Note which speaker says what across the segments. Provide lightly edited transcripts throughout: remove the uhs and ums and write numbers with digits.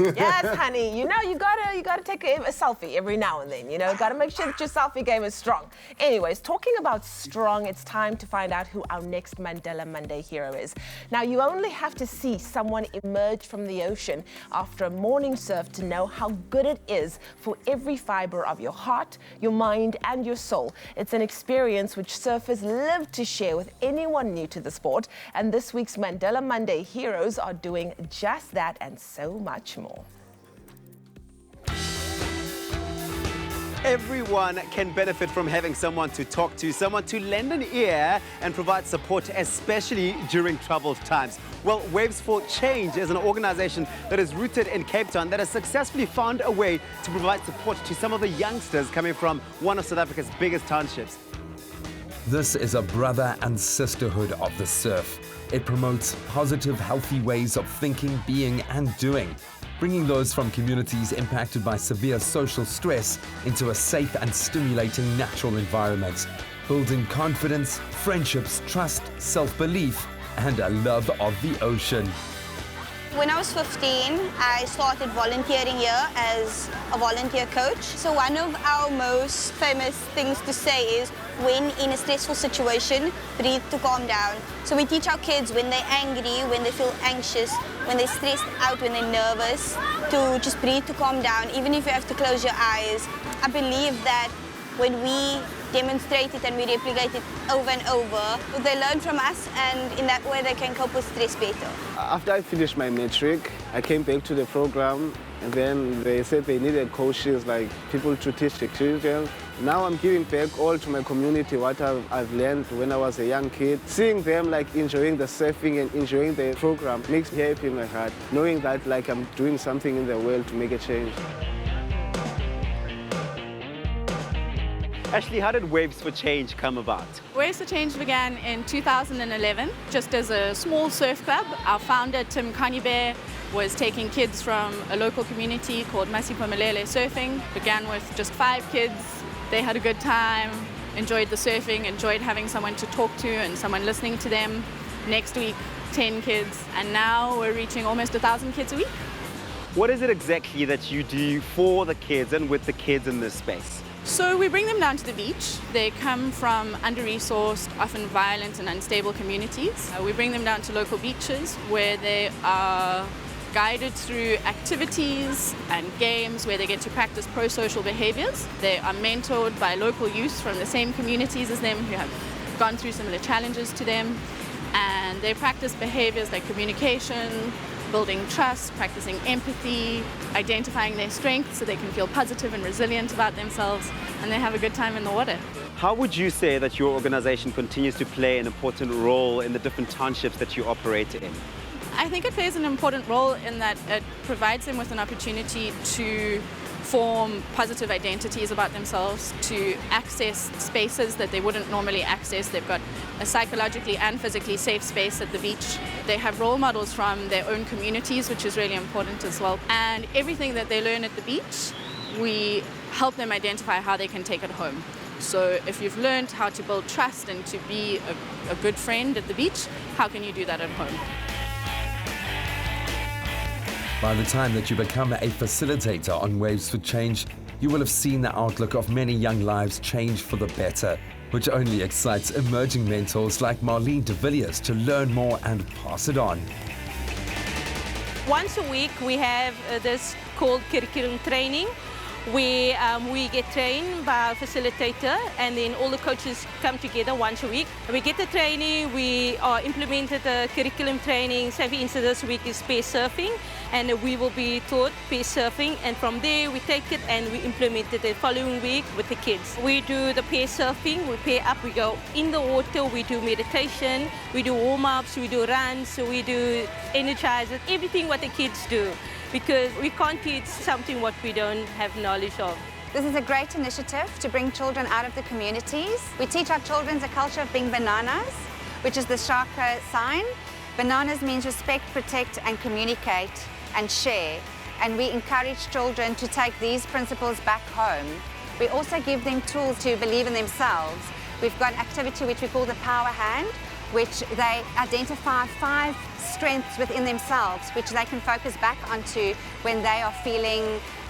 Speaker 1: Yes, honey. You know, you gotta take a selfie every now and then. You know, gotta make sure that your selfie game is strong. Anyways, talking about strong, it's time to find out who our next Mandela Monday hero is. Now, you only have to see someone emerge from the ocean after a morning surf to know how good it is for every fiber of your heart, your mind, and your soul. It's an experience which surfers live to share with anyone new to the sport. And this week's Mandela Monday heroes are doing just that and so much more.
Speaker 2: Everyone can benefit from having someone to talk to, someone to lend an ear and provide support, especially during troubled times. Well, Waves for Change is an organization that is rooted in Cape Town that has successfully found a way to provide support to some of the youngsters coming from one of South Africa's biggest townships.
Speaker 3: This is a brother and sisterhood of the surf. It promotes positive, healthy ways of thinking, being, and doing, bringing those from communities impacted by severe social stress into a safe and stimulating natural environment, building confidence, friendships, trust, self-belief, and a love of the ocean.
Speaker 4: When I was 15, I started volunteering here as a volunteer coach. So one of our most famous things to say is, when in a stressful situation, breathe to calm down. So we teach our kids when they're angry, when they feel anxious, when they're stressed out, when they're nervous, to just breathe to calm down, even if you have to close your eyes. I believe that when we demonstrate it and we replicate it over and over, they learn from us, and in that way they can cope with stress better.
Speaker 5: After I finished my matric, I came back to the program, and then they said they needed coaches, like people to teach the children. Now I'm giving back all to my community what I've learned when I was a young kid. Seeing them like enjoying the surfing and enjoying the program makes me happy in my heart, knowing that like I'm doing something in the world to make a change.
Speaker 2: Ashley, how did Waves for Change come about?
Speaker 6: Waves for Change began in 2011, just as a small surf club. Our founder, Tim Kanyebe, was taking kids from a local community called Masiphumelele Surfing. Began with just 5 kids. They had a good time, enjoyed the surfing, enjoyed having someone to talk to and someone listening to them. Next week, 10 kids, and now we're reaching almost 1,000 kids a week.
Speaker 2: What is it exactly that you do for the kids and with the kids in this space?
Speaker 6: So we bring them down to the beach. They come from under-resourced, often violent and unstable communities. We bring them down to local beaches where they are guided through activities and games where they get to practice pro-social behaviors. They are mentored by local youth from the same communities as them who have gone through similar challenges to them. And they practice behaviors like communication, building trust, practicing empathy, identifying their strengths so they can feel positive and resilient about themselves, and they have a good time in the water.
Speaker 2: How would you say that your organization continues to play an important role in the different townships that you operate in?
Speaker 6: I think it plays an important role in that it provides them with an opportunity to form positive identities about themselves, to access spaces that they wouldn't normally access. They've got a psychologically and physically safe space at the beach. They have role models from their own communities, which is really important as well. And everything that they learn at the beach, we help them identify how they can take it home. So if you've learned how to build trust and to be a good friend at the beach, how can you do that at home?
Speaker 3: By the time that you become a facilitator on Waves for Change, you will have seen the outlook of many young lives change for the better, which only excites emerging mentors like Marlene de Villiers to learn more and pass it on.
Speaker 7: Once a week we have this called curriculum training, where we get trained by our facilitator, and then all the coaches come together once a week. We get the training, we are implemented the curriculum training. So for instance, this week is pair surfing, and we will be taught pair surfing, and from there we take it and we implement it the following week with the kids. We do the pair surfing, we pair up, we go in the water, we do meditation, we do warm-ups, we do runs, we do energizers, everything what the kids do, because we can't teach something what we don't have knowledge of.
Speaker 8: This is a great initiative to bring children out of the communities. We teach our children the culture of being bananas, which is the shaka sign. Bananas means respect, protect, and communicate and share. And we encourage children to take these principles back home. We also give them tools to believe in themselves. We've got an activity which we call the power hand, which they identify 5 strengths within themselves, which they can focus back onto when they are feeling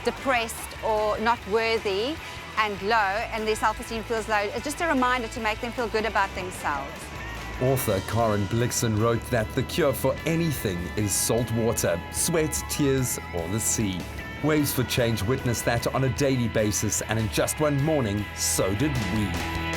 Speaker 8: depressed or not worthy and low, and their self-esteem feels low. It's just a reminder to make them feel good about themselves.
Speaker 3: Author Karen Blixen wrote that the cure for anything is salt water, sweat, tears, or the sea. Waves for Change witnessed that on a daily basis, and in just one morning, so did we.